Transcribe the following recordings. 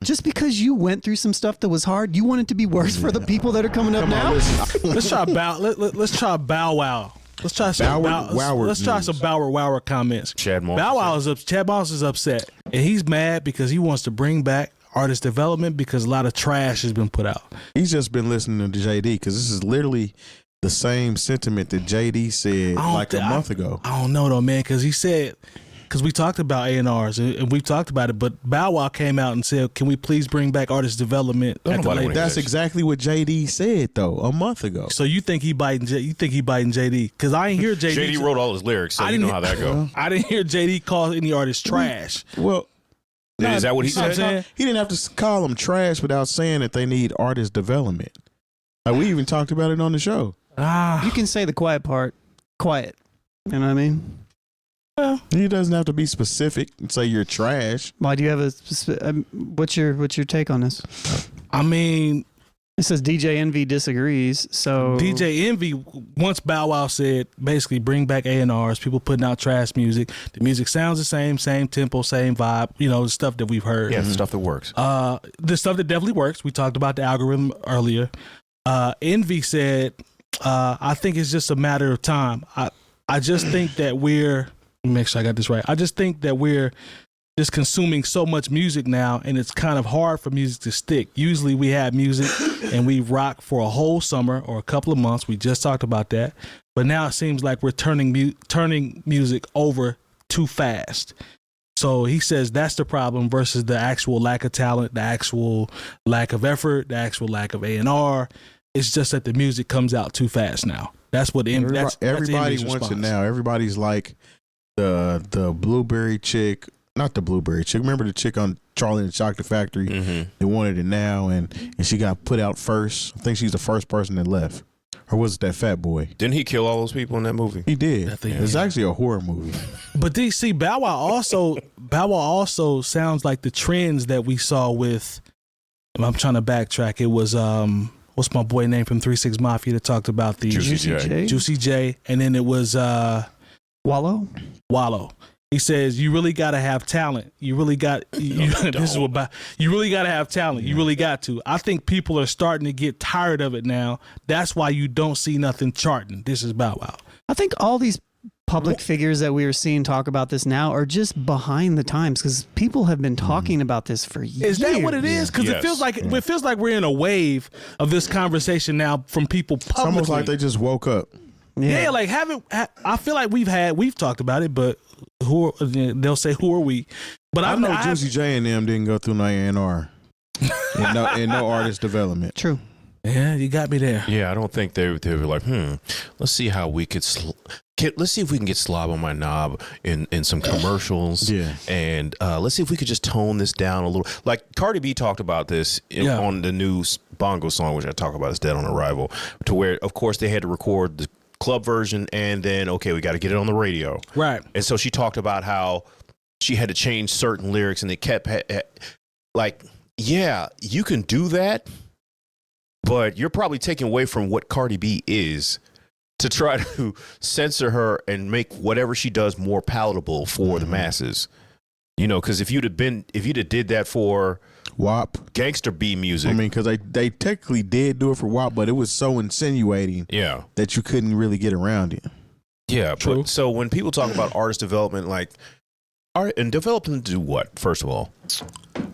Just because you went through some stuff that was hard, you want it to be worse for the people that are coming up now? Let's try let's try Bow Wow. Let's try some let's try some Bow Wow comments. Bow Wow is upset, and he's mad because he wants to bring back artist development because a lot of trash has been put out. He's just been listening to JD because this is literally the same sentiment that JD said like a month ago. I don't know though, man, because he said, because we talked about A&Rs and we've talked about it, but Bow Wow came out and said, "Can we please bring back artist development?" That's exactly what JD said though a month ago. So you think he biting? You think he biting JD? Because I ain't hear JD. JD wrote all his lyrics, so you know how that goes. I didn't hear JD call any artist trash. Well. Is that what he said? He didn't have to call them trash without saying that they need artist development. We even talked about it on the show. You can say the quiet part. Quiet. You know what I mean? Well, he doesn't have to be specific and say you're trash. Why do you have what's your take on this? I mean, it says DJ Envy disagrees. So DJ Envy, once Bow Wow said, basically bring back A&Rs, people putting out trash music. The music sounds the same tempo, same vibe, the stuff that we've heard. Yeah, the stuff that works. The stuff that definitely works. We talked about the algorithm earlier. Envy said, I think it's just a matter of time. I just think that let me make sure I got this right. I just think that we're just consuming so much music now, and it's kind of hard for music to stick. Usually we have music and we rock for a whole summer or a couple of months. We just talked about that. But now it seems like we're turning music over too fast. So he says that's the problem versus the actual lack of talent, the actual lack of effort, the actual lack of A&R. It's just that the music comes out too fast now. That's what everybody wants it now. Everybody's like the blueberry chick. Not the blueberry chick. Remember the chick on Charlie and the Chocolate Factory? Mm-hmm. They wanted it now, and she got put out first. I think she's the first person that left. Or was it that fat boy? Didn't he kill all those people in that movie? He did. It's actually a horror movie. But see, Bow Wow also sounds like the trends that we saw with. I'm trying to backtrack. It was what's my boy name from 3 6 Mafia that talked about the Juicy J, and then it was Wallow. He says you really got to have talent. You really got this is what you really got to have talent. You really got to. I think people are starting to get tired of it now. That's why you don't see nothing charting. This is Bow Wow. I think all these public figures that we are seeing talk about this now are just behind the times because people have been talking about this for years. Is that what it is? Because it feels like we're in a wave of this conversation now from people publicly. It's almost like they just woke up. Yeah, like I feel like we've talked about it, but they'll say who are we? But I know Juicy J and them didn't go through no A&R and no artist development. True. Yeah, you got me there. Yeah, I don't think they were like, let's see how we could. Let's see if we can get Slob on My Knob in some commercials. Yeah, and let's see if we could just tone this down a little. Like Cardi B talked about this on the new Bongo song, which I talk about is Dead on Arrival, to where of course they had to record the club version and then we got to get it on the radio, right? And so she talked about how she had to change certain lyrics, and they kept you can do that, but you're probably taking away from what Cardi B is to try to censor her and make whatever she does more palatable for the masses. Because if you'd have did that for WAP, gangster B music. I mean, because they technically did do it for WAP, but it was so insinuating that you couldn't really get around it. Yeah, true. But so when people talk about artist development, and development to do what? First of all,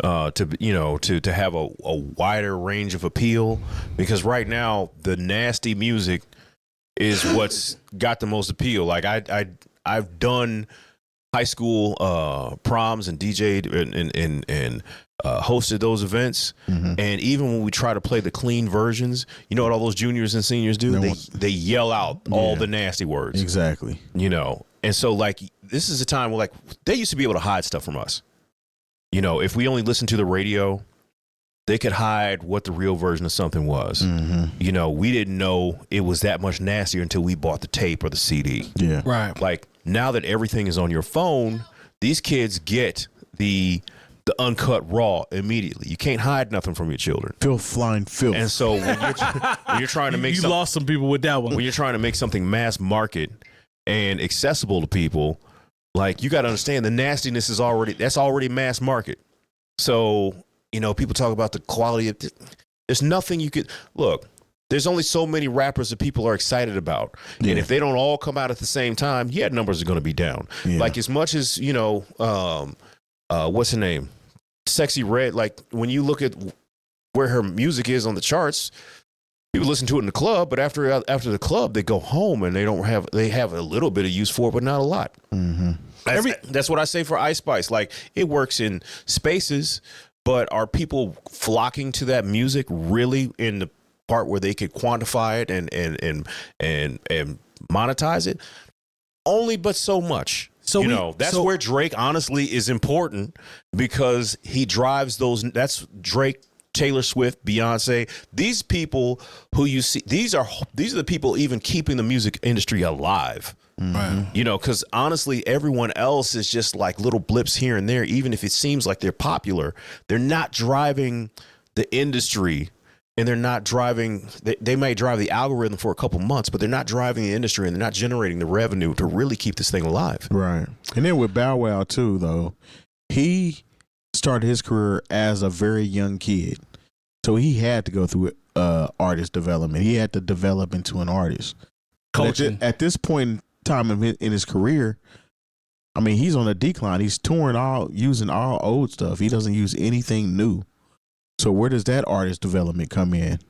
to have a wider range of appeal, because right now the nasty music is what's got the most appeal. Like I've done high school proms and DJ'd and hosted those events, and even when we try to play the clean versions, you know what all those juniors and seniors do? They yell out all the nasty words. Exactly. And so this is a time where they used to be able to hide stuff from us. If we only listened to the radio, they could hide what the real version of something was. We didn't know it was that much nastier until we bought the tape or the CD. Yeah. Right. Now that everything is on your phone, these kids get the uncut raw immediately. You can't hide nothing from your children. Flying filth. And so when you're trying to make you lost some people with that one. When you're trying to make something mass market and accessible to people, you got to understand the nastiness is already mass market. So people talk about the quality of. There's nothing you could look. There's only so many rappers that people are excited about, and if they don't all come out at the same time, numbers are going to be down. Yeah. Like as much as what's her name, Sexy Red. Like when you look at where her music is on the charts. People listen to it in the club, but after the club, they go home and they have a little bit of use for it, but not a lot. Mm-hmm. That's what I say for Ice Spice. Like it works in spaces, but are people flocking to that music really in the part where they could quantify it and monetize it? Only, but so much. So that's where Drake honestly is important because he drives those. That's Drake. Taylor Swift, Beyonce, these people who you see, these are the people even keeping the music industry alive. Right. Because honestly, everyone else is just like little blips here and there. Even if it seems like they're popular, they're not driving the industry, and they're not driving. They may drive the algorithm for a couple months, but they're not driving the industry, and they're not generating the revenue to really keep this thing alive. Right. And then with Bow Wow too, though, he started his career as a very young kid. So he had to go through artist development. He had to develop into an artist. Coaching. At this point in time in his career, I mean, he's on a decline. He's using all old stuff. He doesn't use anything new. So where does that artist development come in?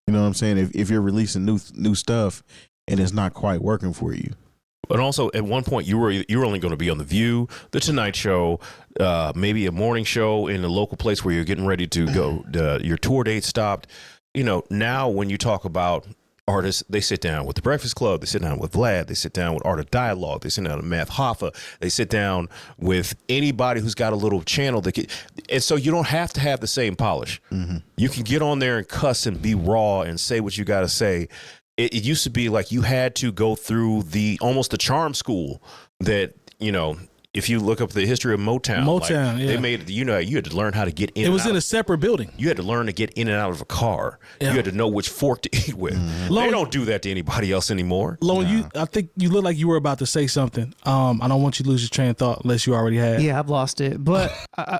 You know what I'm saying? If you're releasing new stuff and it's not quite working for you. But also, at one point, you were only going to be on The View, The Tonight Show, maybe a morning show in a local place where you're getting ready to go. Your tour date stopped. Now when you talk about artists, they sit down with The Breakfast Club, they sit down with Vlad, they sit down with Art of Dialogue, they sit down with Math Hoffa, they sit down with anybody who's got a little channel. And so you don't have to have the same polish. Mm-hmm. You can get on there and cuss and be raw and say what you got to say. It used to be like you had to go through almost the charm school that, if you look up the history of Motown, they made, you had to learn how to get in. It was in a separate building. You had to learn to get in and out of a car. Yeah. You had to know which fork to eat with. Mm-hmm. They don't do that to anybody else anymore. Lone, I think you look like you were about to say something. I don't want you to lose your train of thought unless you already had. Yeah, I've lost it, but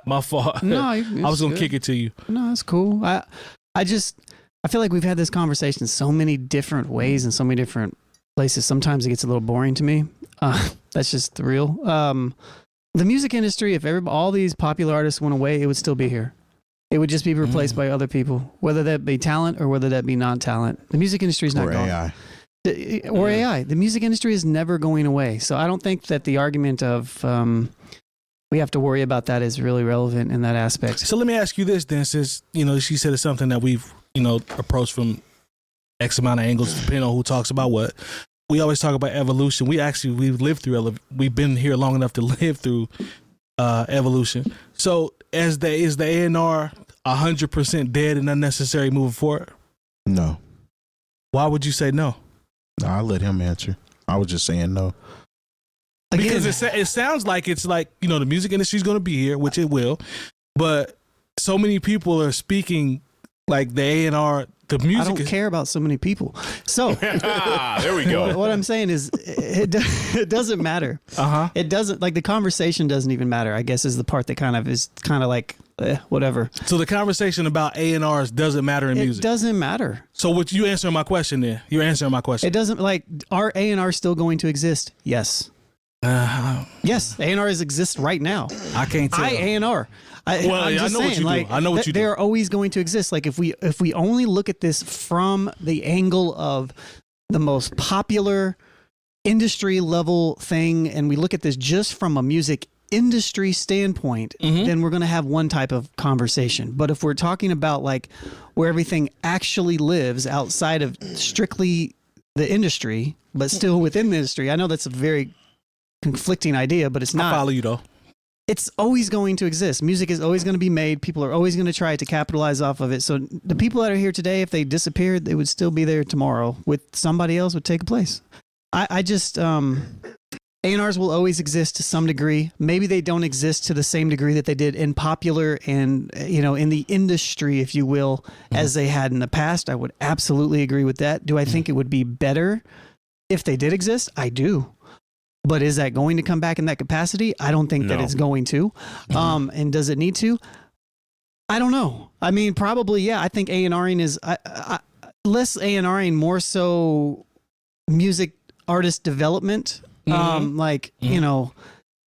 my fault. No, I was going to kick it to you. No, it's cool. I feel like we've had this conversation so many different ways and so many different places. Sometimes it gets a little boring to me. That's just the real. The music industry, if all these popular artists went away, it would still be here. It would just be replaced by other people, whether that be talent or whether that be non-talent. The music industry is not going. Or AI. The music industry is never going away. So I don't think that the argument of we have to worry about that is really relevant in that aspect. So let me ask you this then, since she said it's something that we've approached from X amount of angles, depending on who talks about what. We always talk about evolution. We've lived through. We've been here long enough to live through evolution. So is the A&R 100% dead and unnecessary moving forward? No. Why would you say no? No, I'll let him answer. I was just saying no. Because it sounds like it's like, the music industry is going to be here, which it will, but so many people are speaking like the A&R, the music. I don't care about so many people. So there we go. What I'm saying is it doesn't matter. It doesn't, like, the conversation doesn't even matter, I guess, is the part that kind of like whatever. So the conversation about A&Rs doesn't matter in music. It doesn't matter. So what you answering my question then? You're answering my question. It doesn't, like, are A&R still going to exist? Yes. Yes, A&Rs exist right now. I can't tell. A&R. I know what you do. I know what you do. They're always going to exist. Like if we only look at this from the angle of the most popular industry level thing, and we look at this just from a music industry standpoint, then we're going to have one type of conversation. But if we're talking about like where everything actually lives outside of strictly the industry, but still within the industry, I know that's a very conflicting idea, but it's not. I follow you though. It's always going to exist. Music is always going to be made. People are always going to try to capitalize off of it. So the people that are here today, if they disappeared, they would still be there tomorrow with somebody else would take a place. I just, A&Rs will always exist to some degree. Maybe they don't exist to the same degree that they did in popular and, in the industry, if you will, as they had in the past. I would absolutely agree with that. Do I think it would be better if they did exist? I do. But is that going to come back in that capacity? I don't think that it's going to. And does it need to? I don't know. I mean, probably, yeah. I think A&Ring is less A&Ring, more so music artist development. You know,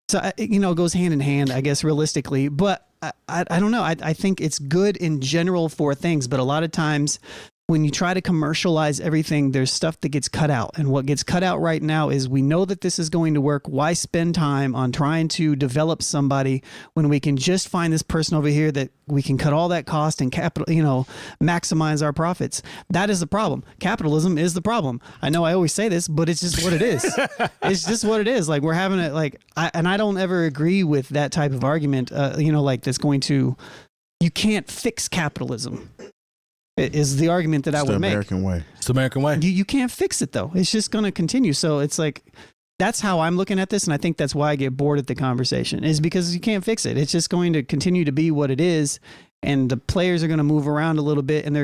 so, you know, it goes hand in hand, I guess, realistically. But I don't know. I think it's good in general for things, but a lot of times when you try to commercialize everything, there's stuff that gets cut out. And what gets cut out right now is we know that this is going to work. Why spend time on trying to develop somebody when we can just find this person over here that we can cut all that cost and capital, you know, maximize our profits? That is the problem. Capitalism is the problem. I know I always say this, but it's just what it is. It's just what it is. Like, we're having it like, and I don't ever agree with that type of argument, you know, like that's going to, you can't fix capitalism. Is the argument that I would make. It's the American way. It's the American way. You can't fix it, though. It's just going to continue. So it's like, that's how I'm looking at this. And I think that's why I get bored at the conversation, is because you can't fix it. It's just going to continue to be what it is. And the players are going to move around a little bit, and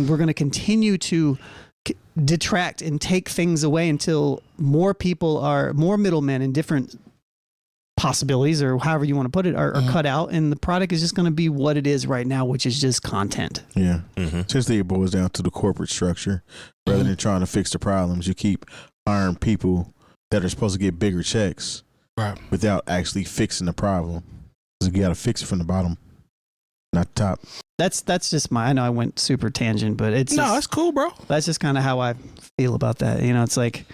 we're going to continue to detract and take things away until more middlemen in different possibilities, or however you want to put it, are cut out, and the product is just going to be what it is right now, which is just content. Yeah. Essentially, it boils down to the corporate structure. Rather than trying to fix the problems, you keep hiring people that are supposed to get bigger checks, right, without actually fixing the problem. Because you got to fix it from the bottom, not the top. That's just I know I went super tangent, but that's cool, bro. That's just kind of how I feel about that. You know, it's like,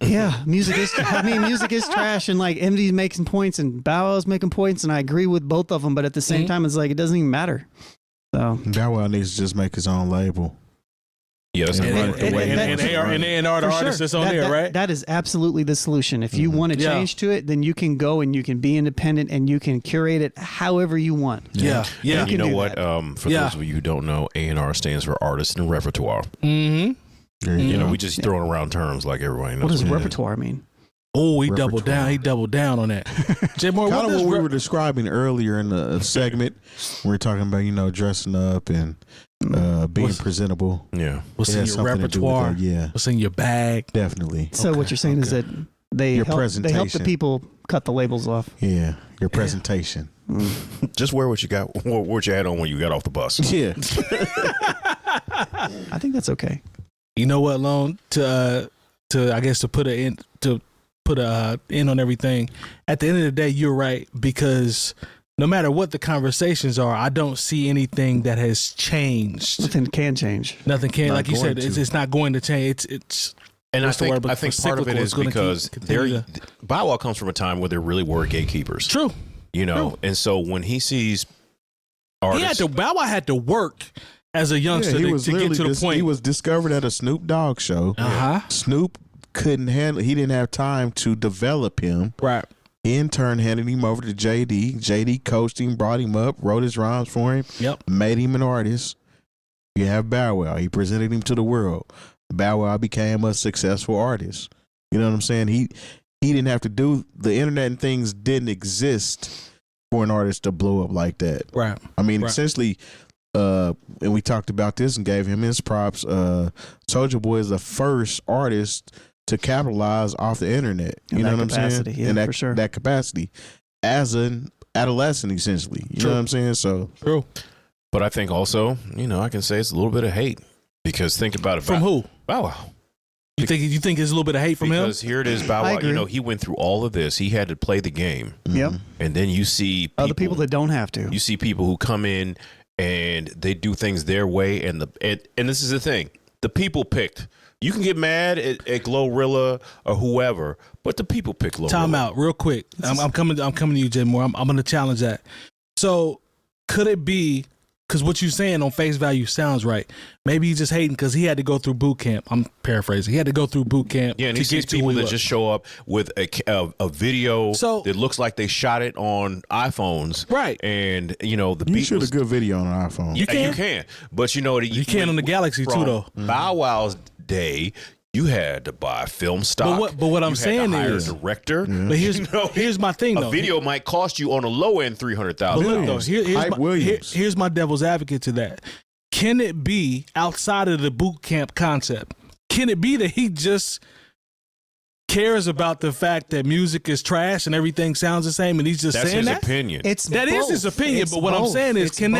yeah, music is trash, and like MD's making points and Bow Wow's making points, and I agree with both of them, but at the same time, it's like, it doesn't even matter. So Bow Wow needs to just make his own label. Yeah, that's and A&R the artist that's on there, right? That is absolutely the solution. If you want to change to it, then you can go and you can be independent and you can curate it however you want. Yeah. And you know what? For those of you who don't know, A&R stands for Artist and Repertoire. You know, we just throwing around terms like everybody knows. What does repertoire mean? Oh, he doubled down. He doubled down on that. Jay Moore, kind of what we were describing earlier in the segment. We were talking about, you know, dressing up and being presentable. Yeah. What's in your repertoire? What's in your bag? Definitely. So what you're saying is that they help the people cut the labels off. Yeah. Your presentation. Just wear what you got, what you had on when you got off the bus. Yeah. I think that's okay. You know what, Lone? To I guess to put an end on everything. At the end of the day, you're right, because no matter what the conversations are, I don't see anything that has changed. Nothing can change. Nothing can, like you said, it's not going to change. It's and I think part of it is because Bow Wow comes from a time where there really were gatekeepers. True. You know, and so when he sees artists, Bow Wow had to work as a youngster to get to the point. He was discovered at a Snoop Dogg show. Snoop couldn't handle. He didn't have time to develop him. Right. He in turn handed him over to JD. JD coached him, brought him up, wrote his rhymes for him. Yep. Made him an artist. You have Bow Wow. He presented him to the world. Bow Wow became a successful artist. You know what I'm saying? He didn't have to do the internet, and things didn't exist for an artist to blow up like that. Right. I mean, essentially. And we talked about this and gave him his props. Soulja Boy is the first artist to capitalize off the internet. You know what I'm saying? Yeah, in for sure. that capacity, as an adolescent, essentially. You know what I'm saying? So true. But I think also, you know, I can say it's a little bit of hate, because think about it. From who? Bow Wow. You think there's a little bit of hate from him? Because here it is, Bow Wow. You know, he went through all of this. He had to play the game. Yep. And then you see other people that don't have to. You see people who come in and they do things their way, and this is the thing: the people picked. You can get mad at Glorilla or whoever, but the people pick Glorilla. Time out, real quick. I'm coming to you, Jay Moore. I'm going to challenge that. So, could it be? Because what you're saying on face value sounds right. Maybe he's just hating because he had to go through boot camp. I'm paraphrasing. He had to go through boot camp. Yeah, and he sees people that just show up with a video that looks like they shot it on iPhones. Right. And, you know, the you shoot a good video on an iPhone. You can. But, you know, you can on the Galaxy too, though. Bow Wow's day, you had to buy film stock. But what I'm saying is, a director. Yeah. But here's my thing, though. A video might cost you on a low end $300,000. Here's my devil's advocate to that. Can it be outside of the boot camp concept? Can it be that he just cares about the fact that music is trash and everything sounds the same, and he's just That's saying his that? opinion. That is his opinion, but what I'm saying is, can't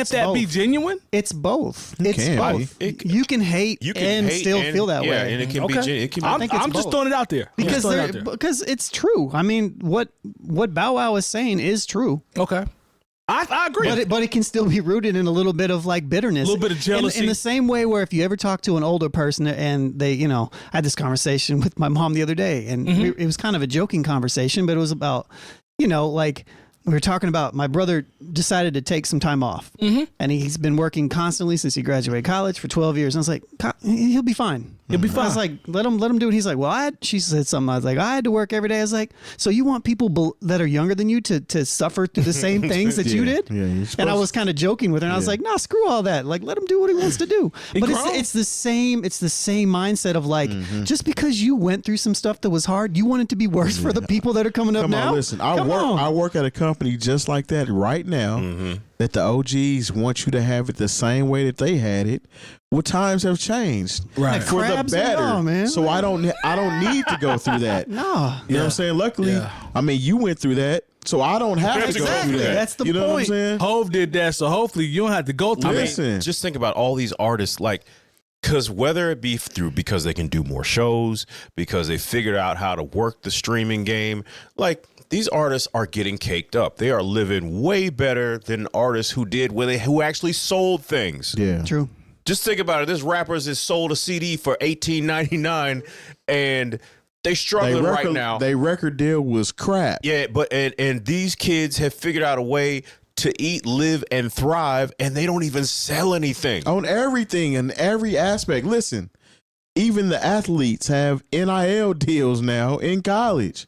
that be genuine? It's both. It It's can both. You can hate and still feel that way. and it can be. It can be. I'm just throwing it out there. Because it's true. I mean, what Bow Wow is saying is true. Okay. I agree. But it can still be rooted in a little bit of like bitterness. A little bit of jealousy. In the same way where if you ever talk to an older person and they, I had this conversation with my mom the other day and it was kind of a joking conversation, but it was about, like we were talking about my brother decided to take some time off and he's been working constantly since he graduated college for 12 years. And I was like, he'll be fine. He'll be fine. I was like, let him do it. He's like, well, she said something. I was like, I had to work every day. I was like, so you want people that are younger than you to suffer through the same things that you did? Yeah, and I was kind of joking with her and I was like, nah, screw all that. Like, let him do what he wants to do. But it's the same mindset of like, just because you went through some stuff that was hard, you want it to be worse for the people that are coming up now? Come on, listen. I work at a company just like that right now that the OGs want you to have it the same way that they had it. Well, times have changed, right? For the better, man. So I don't need to go through that. No, you know what I'm saying. Luckily, I mean, you went through that, so I don't have to go through that. That's the point. You know what I'm saying? Hov did that, so hopefully you don't have to go through that. I mean, just think about all these artists, like, because whether it be because they can do more shows, because they figured out how to work the streaming game, like. These artists are getting caked up. They are living way better than artists who actually sold things. Yeah, true. Just think about it. This rappers has sold a CD for $18.99, and they struggling right now. Their record deal was crap. Yeah, but and these kids have figured out a way to eat, live, and thrive, and they don't even sell anything on everything and every aspect. Listen, even the athletes have NIL deals now in college.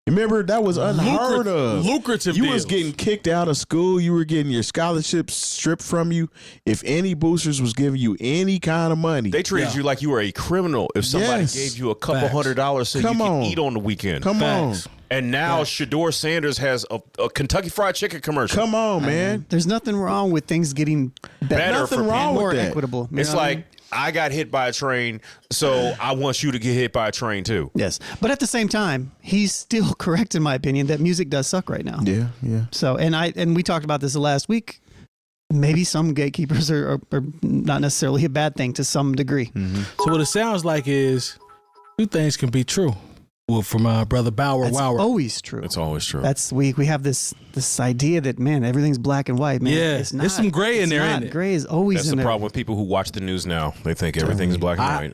Remember, that was unheard of. Lucrative You deals. was getting kicked out of school. You were getting your scholarships stripped from you. If any boosters was giving you any kind of money. They treated you like you were a criminal if somebody gave you a couple $100 so you could eat on the weekend. Come on. And now Shador Sanders has a Kentucky Fried Chicken commercial. Come on, man. There's nothing wrong with things getting better. Nothing wrong more with that. equitable. It's like, I got hit by a train, so I want you to get hit by a train too. Yes. But at the same time, he's still correct in my opinion that music does suck right now. Yeah, yeah. So, and we talked about this last week. Maybe some gatekeepers are not necessarily a bad thing to some degree. So what it sounds like is two things can be true. Well, from brother Bower That's Wower. always true. It's always true. That's we have this idea that, man, everything's black and white. Man, Yeah, it's not, there's some gray in there, not. isn't it? Gray is always That's in the there. problem with people who watch the news now. They think everything's black and white.